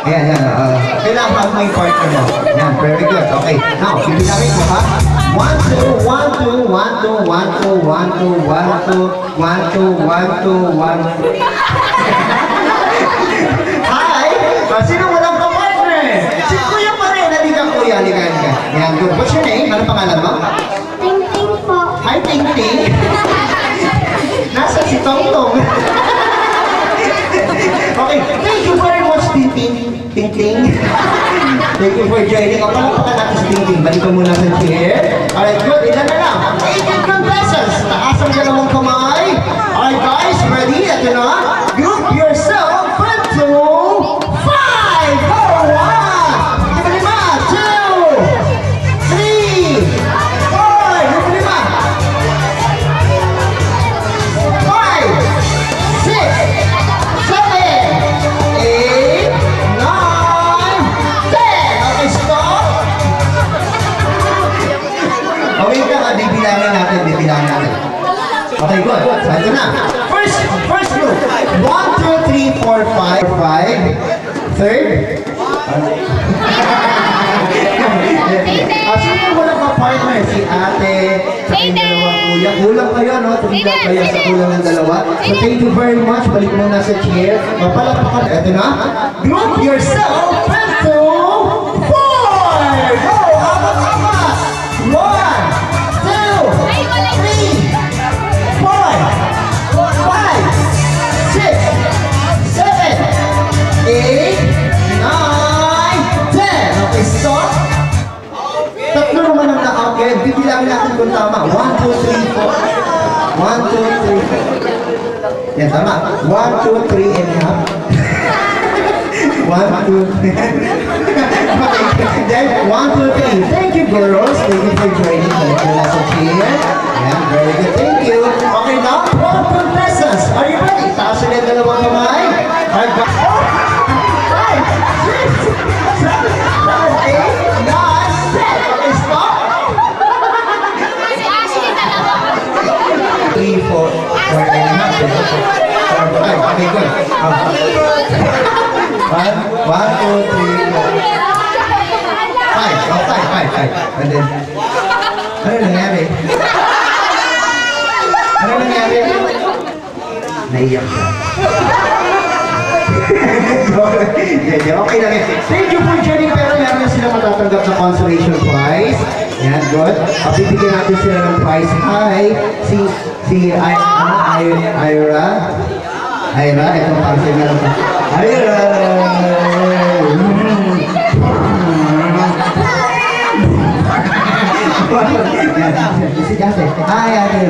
Ayan, yan. Kailangan may partner mo. Yan, very good. Okay. Now, bibilangin mo ha. 1, 2, 1, 2, 1, 2, 1, 2, 1, 2, 1, 2, 1, 2, 1, 2, 1. Hi! Sino walang ka-partner? Si Kuya pa rin. Halika Kuya, halika. Yan, good. What's your name? Ano pangalan mo? Ting Ting po. Hi, Ting Ting. Nasa si Tong Tong. Okay, thank you very much, Ting Ting. Ting Ting. Thank you for joining. O, palapakan natin si Ting Ting. Balik ko muna sa chair. Alright, good. Ilan na lang? 18 contestants. Taas ang dalawang kamay. Alright, guys, ready? Ito na. Group yourself into 5. Go! 1. 2. 3. 4. 5. Bibilangin natin. Okay, good. So, ito na. First group. 1, 2, 3, 4, 5. Third. Sino yung walang ka-partner? Si ate, sa kayong dalawang kuya. Kulang kayo, no? Tumigap kayo sa kulang ng dalawa. So, thank you very much. Balik muna sa chair. Mapalapakan. Ito na. Group yourself into 4. Go! Apat-apat. 1. 1, 2, 3, 4. 1, 2, 3, 4. Yan, tama. 1, 2, 3, and half. 1, 2, 3. Then, 1, 2, 3. Thank you, girls. Thank you for joining the lesson here. Yan, very good. Thank you. Okay, now, 12 contestants. Are you ready? Taas ulit dalawang kamay. Alright, go. 5, 6, 7, 8, 9, 10. Okay, stop. 3, 4, 4 and a half. 4, 5. Okay, good. 1, 2, 3, 4. 5. Oh, 5. And then, ano nangyari? Ano nangyari? Naiyak siya. Okay lang yan. Thank you for joining. Pero meron na sila matatanggap na consolation prize. Yan, good. Bibigyan natin sila ng prize. Hi! Si Ira. Itong parcel na lang. Ira! Si Jase. Hi, Ate.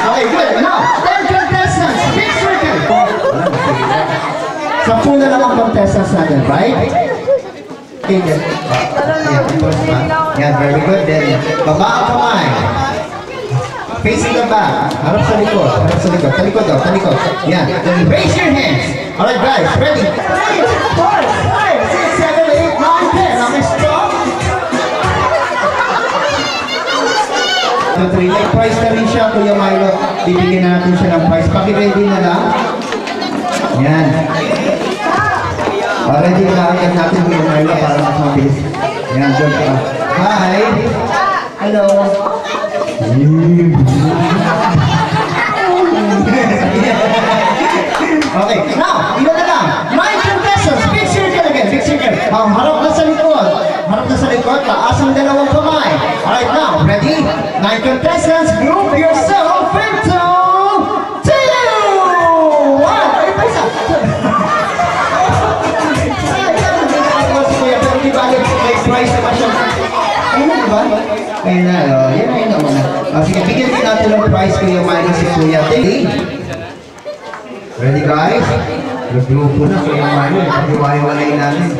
Okay, good. Now, 10 contestants. Big circle. 10 na lang ang contestants natin, right? Okay, then. Yan, very good. Then, baba ang kamay. Facing the back. Harap sa likod. Talikod daw. Yan. Then, raise your hands. Alright, guys. Ready? 3, 4, 5, 6, 7, 8, 9, 10. Okay, stop. 3. May prize na rin siya, Kuya Milo. Bibigyan na natin siya ng prize. Paki-ready na lang. Yan. Ready na agad natin Kuya Milo para mas mabilis. Yan, good. Hi! Hello! Okay, now, ilan na lang? 9 contestants. Big circle again. Harap na sa likod. Taas ang dalawang kamay. Alright, now, ready? 9 contestants. Group yourself into 2! 1! Ay, pa isa! Pero di ba, may prize naman siya. Ayun na, diba? Ayun na, yan na muna. Sige, bigyan din natin ng prize Kuya Milo si Kuya Ting. Ready, guys? Nag-grupo na Kuya Milo. Pag-iwaiwalay natin.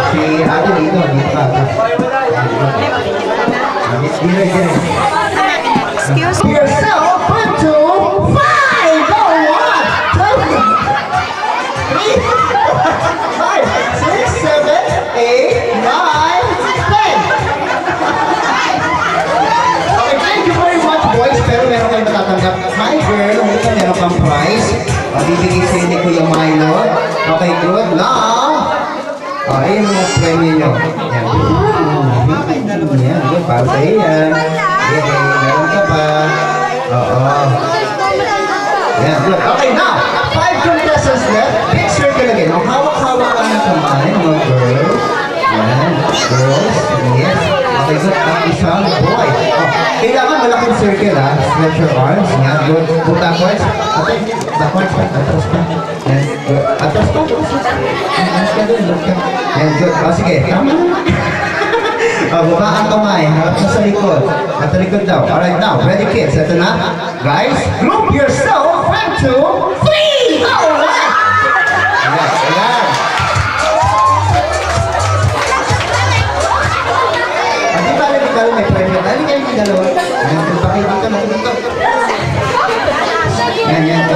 Si Ate dito ka. Dire. Excuse me. Yourself into 5! Go! 1, 2, 3, 4, 5, 6, 7, 8, 9, 10. Okay, thank you very much, boys. Pero meron kayong matatanggap. Hi, girl. ka, meron kang prize. Bibigay sa'yo ni Kuya Milo. Okay, good. Now, ayun yung mga premyo nyo. Yan. Yan, good. Para sa'yo yan. Okay, meron ka pa. Oo. Yan, good. Okay, now, 5 contestants left. Big circle again. Ang hawak-hawak ka ng kamay, mga girls. Yan, girls. Yes. Okay, good. Ang isang boy. Kailangan malaking circle, ha? Stretch your arms. Yan, good. Put backwards. Okay, backwards pa. Atras pa. Yan, good. Atras pa. Atras ka dun. Yan, good. Sige, tama na. Baba ang kamay. Harap na sa likod. At sa likod daw. Alright, now. Ready, kids? Ito na. Guys, group yourself. 1, 2, 3! Alright! Ayan, ayan. Di ba, may premyo. Dali kayo yung dalawa. Ayan, bakit dito na dito. Yan, yan.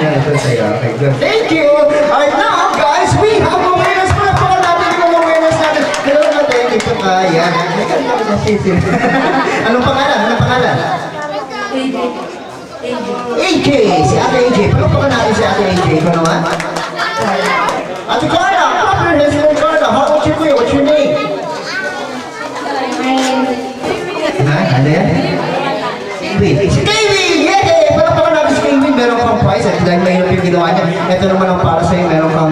Yan, ito sa'yo. Okay, good. Thank you! Alright, now, guys, we have a winners. Palapakan natin yung mga winners natin. Hello natin, ito ka. Yan. May kanina ko na sisil. Anong pangalan? Anong pangalan? AJ! Si Ate AJ. Palapakan natin si Ate AJ. Ikaw naman? Ate Carla! Comprehensive Carla! How old you? What's your name? Ha? Ano yan? Wait. Si Kaylee! Yay! Palapakan natin si Kaylee. Meron kang prize. At dahil mahirap yung ginawa niya. Ito naman ang para sa'yo. Meron kang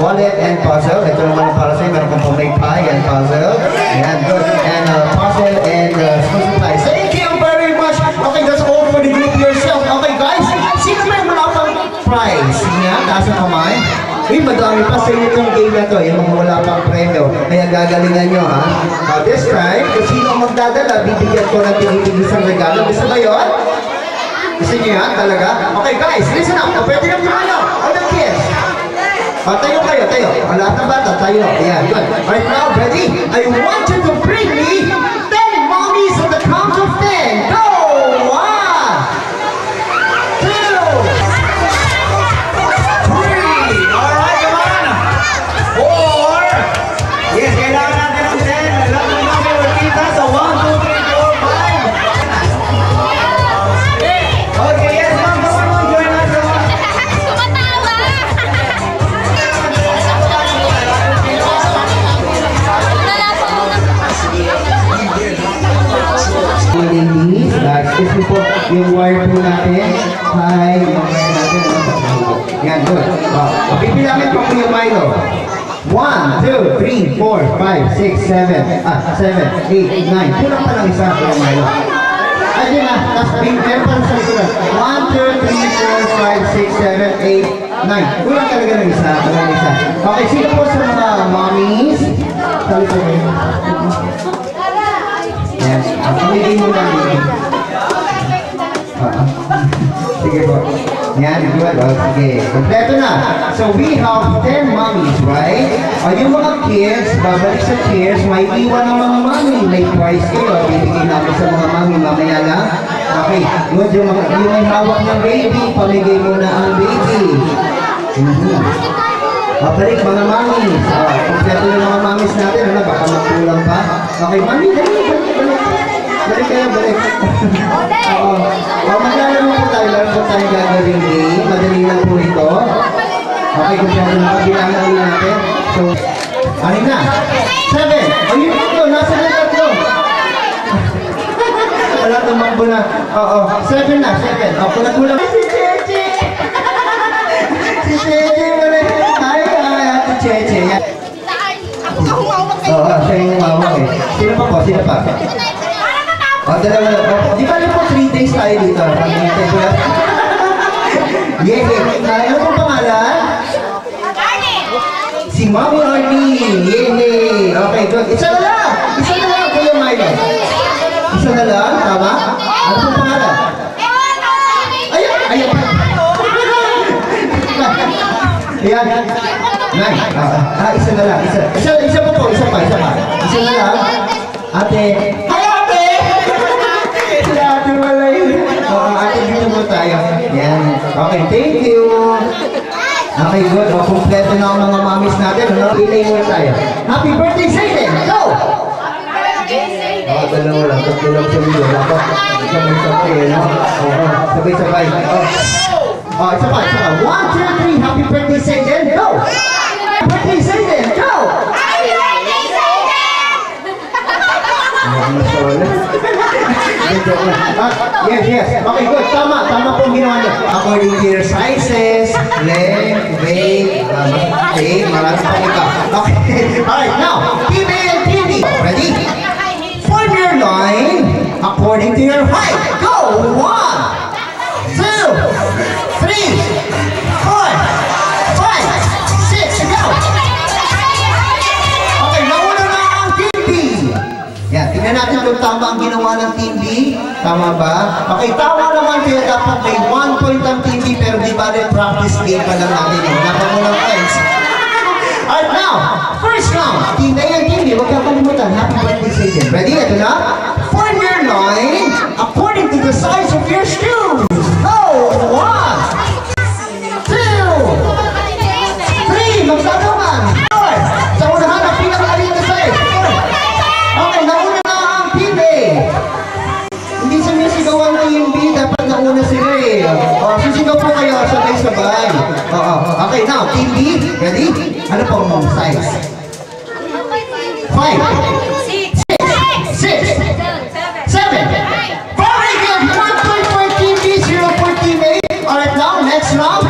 wallet and puzzle. Ito naman ang para sa'yo. Meron kang pamay pie and puzzle. Ayan, good. And puzzle and school supplies. Thank you very much! Okay, that's all for the group yourself. Okay, guys. Sino may wala pang prize? Sige nga, taas ang kamay. Uy, madami pa sa inyo itong game na to, yung mga wala pang premyo. Kaya gagalingan nyo, ha? This time, kung sino ang magdadala, bibigyan ko ng tigil-isang regalo. Gusto ba yun? Gusto nyo yan? Talaga? Okay, guys, listen up. Pwede lang naman nyo. All the kids. Tayo kayo, tayo. Ang lahat ng bata, tayo. Ayan, good. Right now, ready? I want you to bring me 10 mommies on the count of 10. Go! 1, 2, 3. Alright, come on. 4. Yes, kailangan natin ng 10. Lahat ng namin magkita sa 1, 2, 3, 4, 5. Okay, yes, ma'am. Come on, join us. Come on. Ladies, excuse me po, yung wire po natin. Hi, yung wire natin. Yan, good. Pipilangin po po yung Milo. 1, 2, 3, 4, 5, 6, 7, 7, 8, 9. Kulang pa lang isa po yung Milo. Ayun na, tapos meron pa lang sa isulat. 1, 2, 3, 4, 5, 6, 7, 8, 9. Kulang talaga ng isa. Kulang isa. Okay, sino po sa mga mommies? Sabi po kayo. Yes. Pamigay mo lang dito. Sige po. Yan, good. Sige. Kompleto na. So, we have 10 mommies, right? Yung mga kids, babalik sa chairs, may iwan ng mga mommy. May prize kayo. Bibigay namin sa mga mommy mamaya lang. Okay. Good. Yung may hawak ng baby, pamigay mo na ang baby. Babalik mga mommies. Kompleto yung mga mommies natin. Ano, baka magkulang pa. Okay, mommy, balik. Balik kayo, balik. Oo. Maglalaro po tayo. Laro po tayo gagawin game. Madali lang po ito. Okay, kung saan na kabilangan ulit natin. So, ano na? 7. Ayun po, nasa na tatlo. Wala tumakbo na. Oo, 7 na, 7. O, kulang-kulang. Si Cheche! Si Cheche, wala. Hi, Ate Cheche. Oo, siya yung umawak eh. Sino pa po? Sino pa? Dalawa na. Di ba po 3 days tayo dito? Pag-intay ko lang. Ano pong pangalan? Si Mami Arnie. Yay! Okay, good. Isa na lang! Isa na lang, Kuya Milo. Isa na lang, tama? Ano pong pangalan? Ayan! Ayan! Ayan! Nice. Isa na lang. Isa pa po. Isa pa. Isa na lang. Ate. Hi, ate! Si ate wala yun. Ate, dito po tayo. Yan. Okay, thank you. Okay, good. Kompleto na ang mga mommies natin. Ilay mo tayo. Happy birthday, Zayden! Go! baka dalawa lang, tatlo lang sa video. Dapat sabay-sabay eh, no? Oo, sabay-sabay. Oh, isa pa. 1, 2, 3, happy birthday, say then, go! Happy birthday, say then, go! Happy birthday, Yes. Okay, good. Tama po ginawa niyo. According to your sizes, length, weight, marami pa iba. Okay. Alright, now, TV and TV. Ready? Form your line according to your height. Go! 1, 2, 3, 4, 5, 6, go! Okay, nauna na ang TV. Yan, tingnan natin kung tama ang ginawa ng TV. Tama ba? Okay, tama naman kaya dapat may 1 point ang TV pero di ba rin practice game pa lang natin yun. Wala pa mo ng points. Alright, now, first round. Team A and Team B, huwag kang kalimutan. Happy birthday sa inyo. Ready? Ito na. Form your line according to the size of your shoes. Go! 1, 2, 3, magsasaman. 4, sa unahan ang pinakaalit na size. 4. Okay, nauna na ang Team A. Hindi sumisigaw ang Team B, dapat nauna sila eh. Sisigaw po kayo, sabay-sabay. Okay, now, Team B, ready? Ano po ang size? 5, 6, 7. Very good! 1 point for Team B, 0 for Team A. Alright, now, next round.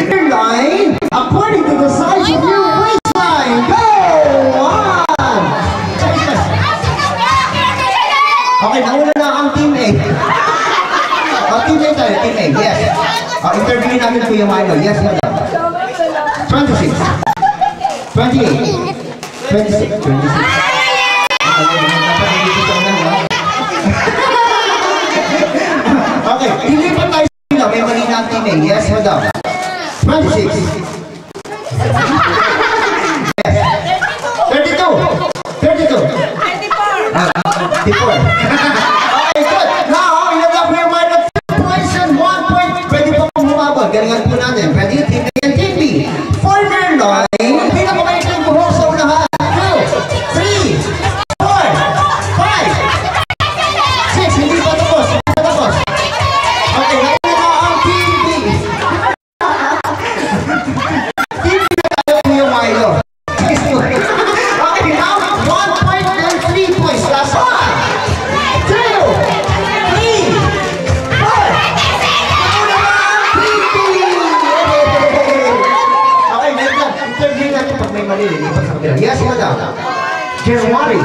Your line, according to the size of your waistline. Go! 1. Okay, nauna na ang Team A. Team A tayo, Team A, yes. Interview natin Kuya Milo. Yes, madam. 26. 28. 26. 26. Okay, hindi pa tayo sila. May mali na ang Team A. Yes, madam. 26. Yes. 32. 32. 34. Okay, good. Now, ilagay mo yung minus 2 points and 1 point. Pwede pa pong humabot. Galingan po natin. Pwede Team A and Team B. For your line, pinapakaitin ko sa unahan. 2, 3, 4, 5, 6. Hindi pa tapos. Okay, nauna na ang Team B. Team B na tayo po yung Milo. Okay, now, 1 point and 3 points. Last one. 2, 3, 4. Nauna na ang Team B. Okay, madam. Interview natin pag may mali. Lipat sa kabila. Yes, madam. January.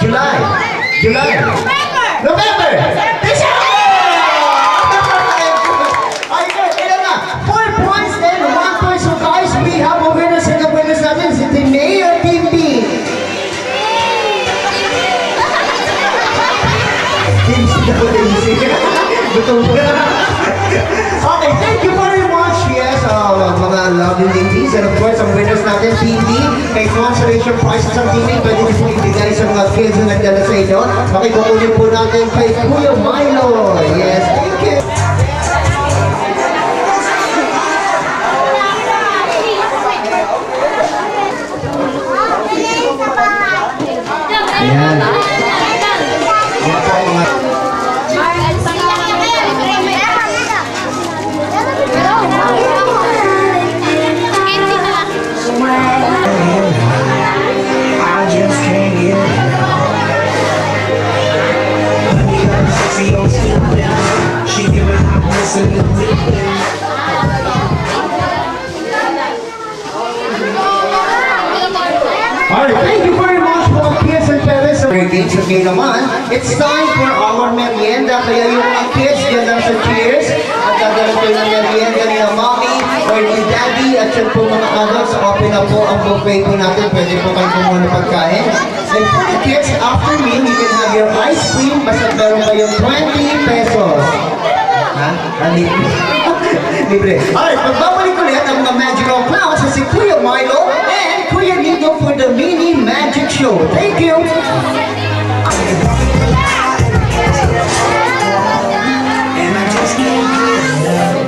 July. November. December. Ay, ilan na? 4 points and 1 point. So guys, we have a winner sa winners natin. Si Team A or Team B? Team C daw, Team C. Betul. Okay, thank you very much. Yes, mga lovely ladies. And of course, ang winners natin, Team B. May consolation prizes ang Team A. Pwede niyo po ibigay sa mga kids na nagdala sa inyo. Makikukunin po natin kay Kuya Milo. Yes, thank you. Ayan. Ayan po mga... I just can't get it. She giving out missing. Alright, thank you very much mga kids and parents. Games okay naman. It's time for our merienda. Kaya yung mga kids dyan lang sa cheers. At dadala ko ng merienda ni mommy or ni daddy. At yan po mga adults, open na po ang buffet po natin. Pwede po kayo kumuha pagkain. And for the kids, after me, you can have your ice cream. Basta meron kayong 20 pesos. Ha? Libre. Alright, magbabalik ulit ang mga magical clowns sa si Kuya Milo and Kuya Nico for the mini magic show. Thank you! And I just can't get enough.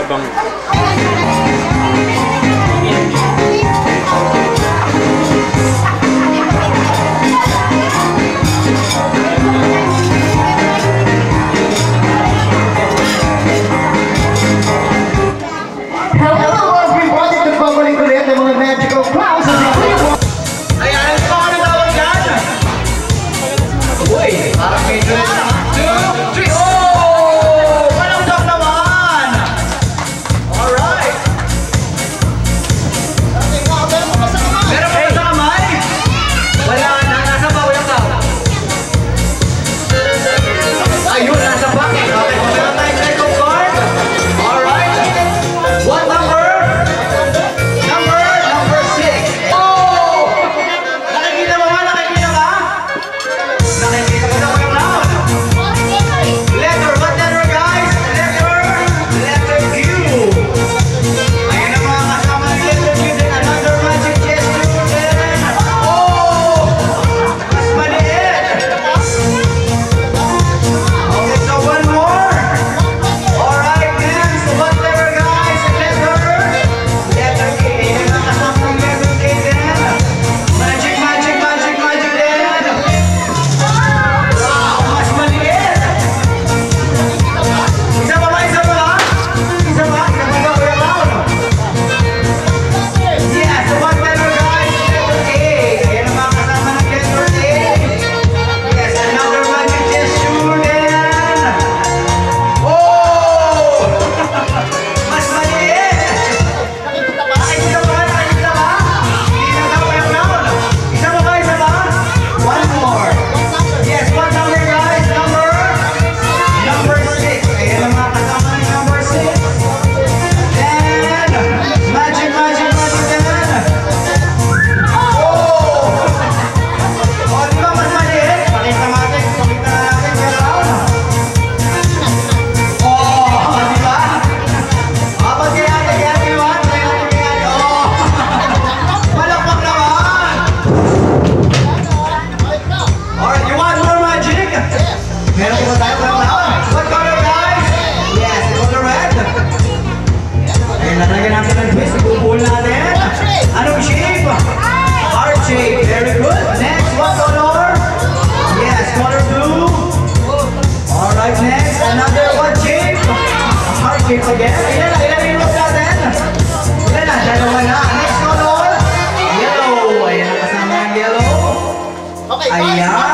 Habang Hello everybody! Nagbabalik ulit ang mga magical clowns sa Ayan, ito ka na tawag dyan. Uy, parang medyo na. 2, 3, oh! Walang dog naman! Alright. Meron pa sa kamay? Wala na, nasa ba? Walang dog. Ayun, nasa ba? Okay, meron tayong echo card. Alright. What number? Number 6. Oh! Nakikita mo ba? Nakikita ba? Nakikita mo na ko yung round. Letter, what letter guys? Letter Q. Ayan ang mga kasama ng letter Q din. Another magic gesture din. Oh! Mas maliit. Okay, so one more. Alright, next. What letter guys? Letter K. Ayan ang kasama ng letter K din. Magic din. Wow, mas maliit. Isa pa ba? Isa pa ba? Isa pa? Isa pa ba? Kuya Paul? Yes, what letter guys? Letter A. Ayan ang mga kasama ng letter A. Yes, another magic gesture din. Oh! Mas maliit. Nakikita ba? Nakikita ba? Hindi na daw Kuya Paul. Isa pa ba? Isa pa? One more. Yes, what number guys? Number 6. Ayan ang mga kasama ni number 6. Then, magic din. Oh! Oh, di ba mas maliit? Pakita natin. Kuya Paul. Oh, di ba? Abot kaya naman. Oh! Palakpak naman! Alright, you want more magic? Yes. Meron po ba tayo from now? What color guys? Yes, color red. Ayun, natalaga natin ang twist. Ipupull natin. Anong shape? Heart shape. Very good. Next, what color? Yes, color blue. Alright, next. Another what shape? Heart shape again. Ilan yung look natin? Ilan na? Dalawa na. Next color? Yellow. Ayan ang kasama ng yellow. Ayan.